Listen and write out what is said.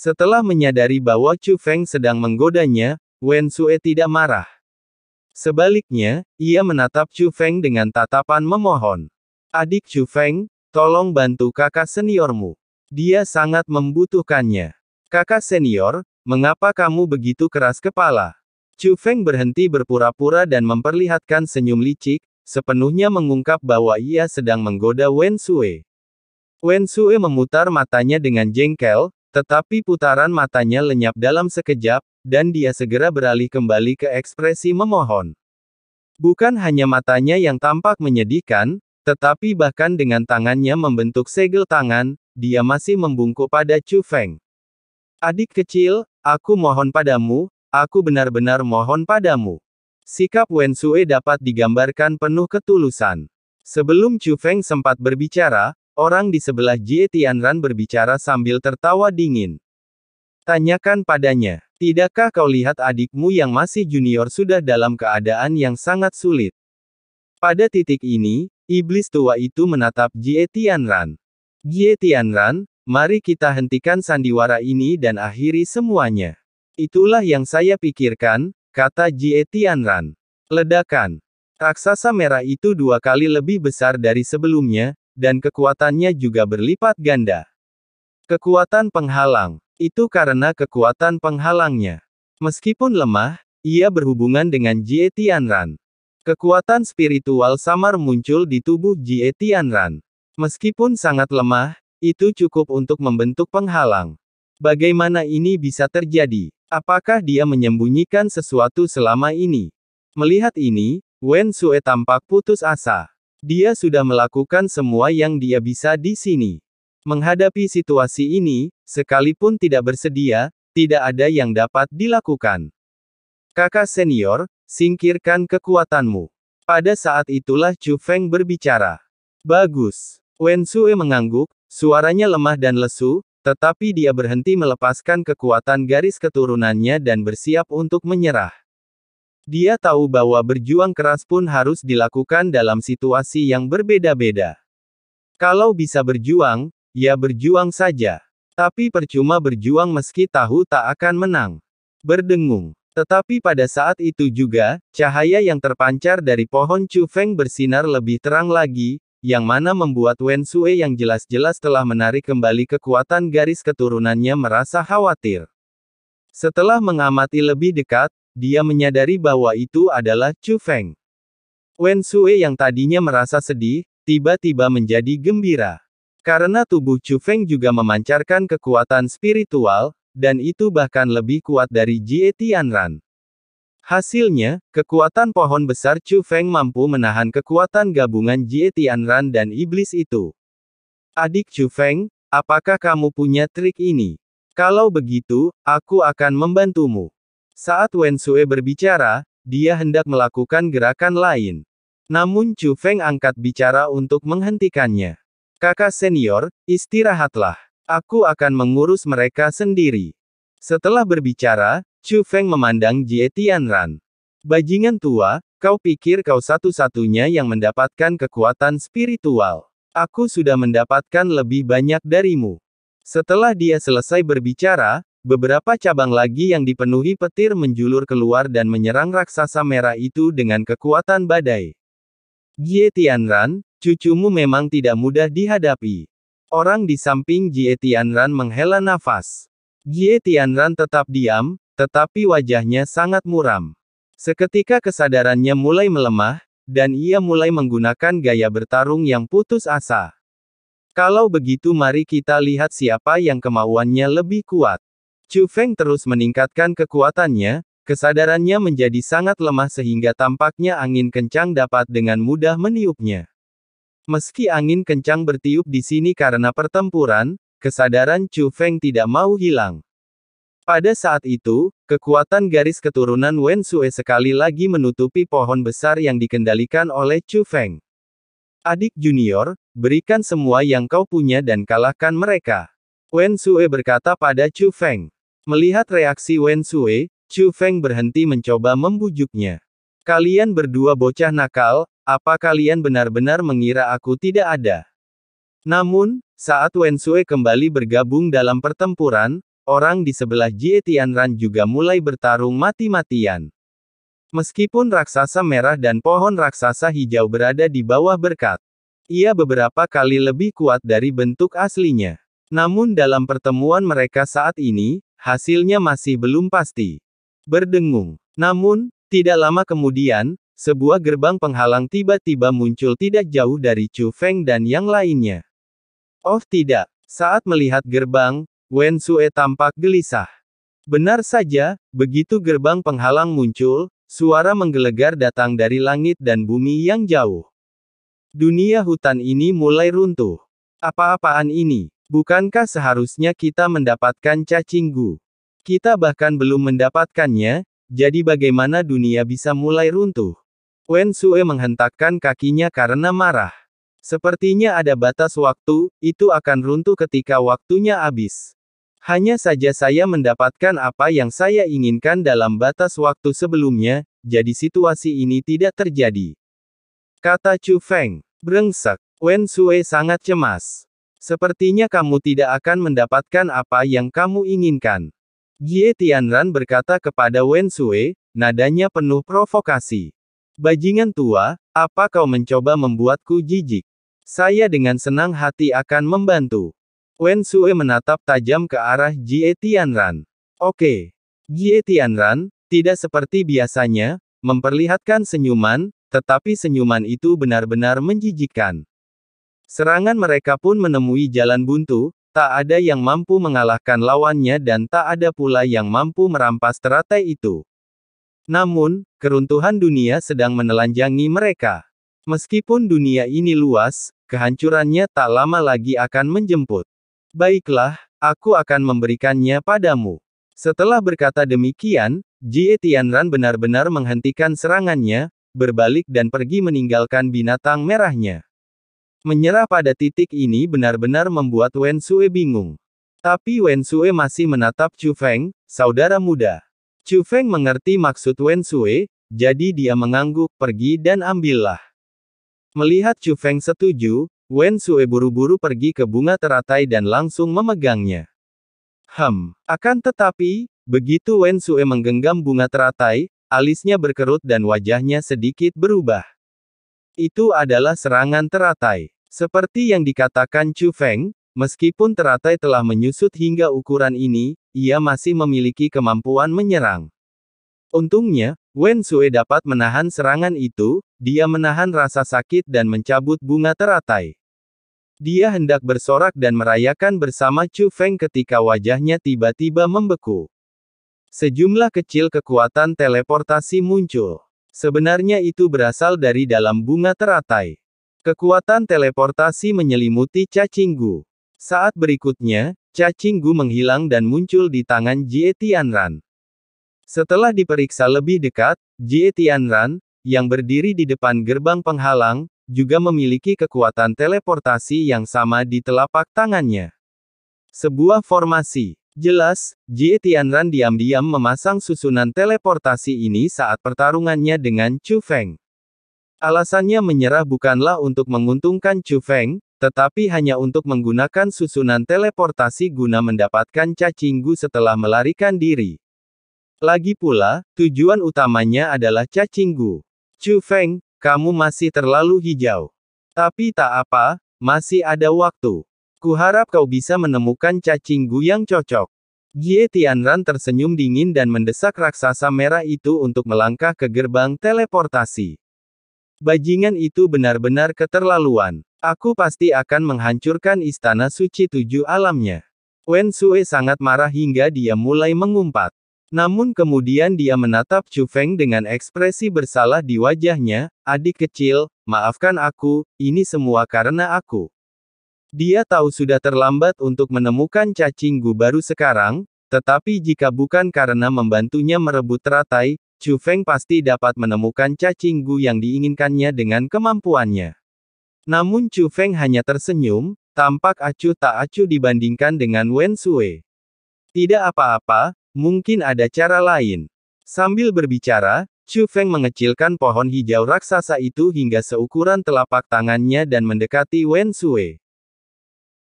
Setelah menyadari bahwa Chu Feng sedang menggodanya, Wen Sue tidak marah. Sebaliknya, ia menatap Chu Feng dengan tatapan memohon. Adik Chu Feng, tolong bantu kakak seniormu. Dia sangat membutuhkannya. Kakak senior, mengapa kamu begitu keras kepala? Chu Feng berhenti berpura-pura dan memperlihatkan senyum licik, sepenuhnya mengungkap bahwa ia sedang menggoda Wen Sue. Wen Sue memutar matanya dengan jengkel, tetapi putaran matanya lenyap dalam sekejap, dan dia segera beralih kembali ke ekspresi memohon. Bukan hanya matanya yang tampak menyedihkan, tetapi bahkan dengan tangannya membentuk segel tangan, dia masih membungkuk pada Chu Feng. Adik kecil, aku mohon padamu, aku benar-benar mohon padamu. Sikap Wen Sue dapat digambarkan penuh ketulusan. Sebelum Chu Feng sempat berbicara, orang di sebelah Jie Tianran berbicara sambil tertawa dingin. Tanyakan padanya, tidakkah kau lihat adikmu yang masih junior sudah dalam keadaan yang sangat sulit? Pada titik ini, iblis tua itu menatap Jie Tianran. Jie Tianran, mari kita hentikan sandiwara ini dan akhiri semuanya. Itulah yang saya pikirkan, kata Jie Tianran. Ledakan. Raksasa merah itu 2 kali lebih besar dari sebelumnya, dan kekuatannya juga berlipat ganda. Kekuatan penghalang. Itu karena kekuatan penghalangnya. Meskipun lemah, ia berhubungan dengan Jie Tianran. Kekuatan spiritual samar muncul di tubuh Jie Tianran. Meskipun sangat lemah, itu cukup untuk membentuk penghalang. Bagaimana ini bisa terjadi? Apakah dia menyembunyikan sesuatu selama ini? Melihat ini, Wen Sue tampak putus asa. Dia sudah melakukan semua yang dia bisa di sini. Menghadapi situasi ini, sekalipun tidak bersedia, tidak ada yang dapat dilakukan. Kakak senior, singkirkan kekuatanmu. Pada saat itulah Chu Feng berbicara. Bagus. Wen Sue mengangguk, suaranya lemah dan lesu, tetapi dia berhenti melepaskan kekuatan garis keturunannya dan bersiap untuk menyerah. Dia tahu bahwa berjuang keras pun harus dilakukan dalam situasi yang berbeda-beda. Kalau bisa berjuang, ya berjuang saja. Tapi percuma berjuang meski tahu tak akan menang. Berdengung. Tetapi pada saat itu juga, cahaya yang terpancar dari pohon Chu Feng bersinar lebih terang lagi, yang mana membuat Wen Sue yang jelas-jelas telah menarik kembali kekuatan garis keturunannya merasa khawatir. Setelah mengamati lebih dekat, dia menyadari bahwa itu adalah Chu Feng. Wen Sue yang tadinya merasa sedih, tiba-tiba menjadi gembira. Karena tubuh Chu Feng juga memancarkan kekuatan spiritual, dan itu bahkan lebih kuat dari Jie Tianran. Hasilnya, kekuatan pohon besar Chu Feng mampu menahan kekuatan gabungan Jie Tianran dan iblis itu. Adik Chu Feng, apakah kamu punya trik ini? Kalau begitu, aku akan membantumu. Saat Wen Sue berbicara, dia hendak melakukan gerakan lain. Namun Chu Feng angkat bicara untuk menghentikannya. Kakak senior, istirahatlah. Aku akan mengurus mereka sendiri. Setelah berbicara, Chu Feng memandang Jie Tianran. Bajingan tua, kau pikir kau satu-satunya yang mendapatkan kekuatan spiritual. Aku sudah mendapatkan lebih banyak darimu. Setelah dia selesai berbicara, beberapa cabang lagi yang dipenuhi petir menjulur keluar dan menyerang raksasa merah itu dengan kekuatan badai. Jie Tianran, cucumu memang tidak mudah dihadapi. Orang di samping Jie Tianran menghela nafas. Jie Tianran tetap diam, tetapi wajahnya sangat muram. Seketika kesadarannya mulai melemah, dan ia mulai menggunakan gaya bertarung yang putus asa. Kalau begitu mari kita lihat siapa yang kemauannya lebih kuat. Chu Feng terus meningkatkan kekuatannya, kesadarannya menjadi sangat lemah sehingga tampaknya angin kencang dapat dengan mudah meniupnya. Meski angin kencang bertiup di sini karena pertempuran, kesadaran Chu Feng tidak mau hilang. Pada saat itu, kekuatan garis keturunan Wen Sue sekali lagi menutupi pohon besar yang dikendalikan oleh Chu Feng. Adik junior, berikan semua yang kau punya dan kalahkan mereka. Wen Sue berkata pada Chu Feng. Melihat reaksi Wen Sue, Chu Feng berhenti mencoba membujuknya. Kalian berdua bocah nakal, apa kalian benar-benar mengira aku tidak ada? Namun, saat Wen Sue kembali bergabung dalam pertempuran, orang di sebelah Jie Tianran juga mulai bertarung mati-matian. Meskipun raksasa merah dan pohon raksasa hijau berada di bawah berkat, ia beberapa kali lebih kuat dari bentuk aslinya. Namun dalam pertemuan mereka saat ini, hasilnya masih belum pasti. Berdengung. Namun, tidak lama kemudian, sebuah gerbang penghalang tiba-tiba muncul tidak jauh dari Chu Feng dan yang lainnya. Oh tidak, saat melihat gerbang, Wen Sue tampak gelisah. Benar saja, begitu gerbang penghalang muncul, suara menggelegar datang dari langit dan bumi yang jauh. Dunia hutan ini mulai runtuh. Apa-apaan ini? Bukankah seharusnya kita mendapatkan cacing gu? Kita bahkan belum mendapatkannya, jadi bagaimana dunia bisa mulai runtuh? Wen Sue menghentakkan kakinya karena marah. Sepertinya ada batas waktu, itu akan runtuh ketika waktunya habis. Hanya saja saya mendapatkan apa yang saya inginkan dalam batas waktu sebelumnya, jadi situasi ini tidak terjadi. Kata Chu Feng. Brengsek. Wen Sue sangat cemas. Sepertinya kamu tidak akan mendapatkan apa yang kamu inginkan. Jie Tianran berkata kepada Wen Sue, nadanya penuh provokasi. Bajingan tua, apa kau mencoba membuatku jijik? Saya dengan senang hati akan membantu. Wen Sue menatap tajam ke arah Jie Tianran. Oke. Jie Tianran, tidak seperti biasanya, memperlihatkan senyuman, tetapi senyuman itu benar-benar menjijikkan. Serangan mereka pun menemui jalan buntu, tak ada yang mampu mengalahkan lawannya dan tak ada pula yang mampu merampas teratai itu. Namun, keruntuhan dunia sedang menelanjangi mereka. Meskipun dunia ini luas, kehancurannya tak lama lagi akan menjemput. Baiklah, aku akan memberikannya padamu. Setelah berkata demikian, Jie Tianran benar-benar menghentikan serangannya, berbalik dan pergi meninggalkan binatang merahnya. Menyerah pada titik ini benar-benar membuat Wen Sue bingung. Tapi Wen Sue masih menatap Chu Feng, saudara muda. Chu Feng mengerti maksud Wen Sue, jadi dia mengangguk, pergi dan ambillah. Melihat Chu Feng setuju, Wen Sue buru-buru pergi ke bunga teratai dan langsung memegangnya. Akan tetapi, begitu Wen Sue menggenggam bunga teratai, alisnya berkerut dan wajahnya sedikit berubah. Itu adalah serangan teratai. Seperti yang dikatakan Chu Feng, meskipun teratai telah menyusut hingga ukuran ini, ia masih memiliki kemampuan menyerang. Untungnya, Wen Sue dapat menahan serangan itu, dia menahan rasa sakit dan mencabut bunga teratai. Dia hendak bersorak dan merayakan bersama Chu Feng ketika wajahnya tiba-tiba membeku. Sejumlah kecil kekuatan teleportasi muncul. Sebenarnya itu berasal dari dalam bunga teratai. Kekuatan teleportasi menyelimuti cacing gu. Saat berikutnya, cacing gu menghilang dan muncul di tangan Jie Tianran. Setelah diperiksa lebih dekat, Jie Tianran, yang berdiri di depan gerbang penghalang, juga memiliki kekuatan teleportasi yang sama di telapak tangannya. Sebuah formasi. Jelas, Jie Tianran diam-diam memasang susunan teleportasi ini saat pertarungannya dengan Chu Feng. Alasannya menyerah bukanlah untuk menguntungkan Chu Feng, tetapi hanya untuk menggunakan susunan teleportasi guna mendapatkan cacing gu setelah melarikan diri. Lagi pula, tujuan utamanya adalah cacing gu. Chu Feng, kamu masih terlalu hijau. Tapi tak apa, masih ada waktu. Kuharap kau bisa menemukan cacing gu yang cocok. Jie Tianran tersenyum dingin dan mendesak raksasa merah itu untuk melangkah ke gerbang teleportasi. Bajingan itu benar-benar keterlaluan. Aku pasti akan menghancurkan istana suci 7 alamnya. Wen Sue sangat marah hingga dia mulai mengumpat. Namun kemudian dia menatap Chu Feng dengan ekspresi bersalah di wajahnya, adik kecil, maafkan aku, ini semua karena aku. Dia tahu sudah terlambat untuk menemukan cacing gu baru sekarang, tetapi jika bukan karena membantunya merebut teratai, Chu Feng pasti dapat menemukan cacing gu yang diinginkannya dengan kemampuannya. Namun Chu Feng hanya tersenyum, tampak acuh tak acuh dibandingkan dengan Wen Sue. Tidak apa-apa, mungkin ada cara lain. Sambil berbicara, Chu Feng mengecilkan pohon hijau raksasa itu hingga seukuran telapak tangannya dan mendekati Wen Sue.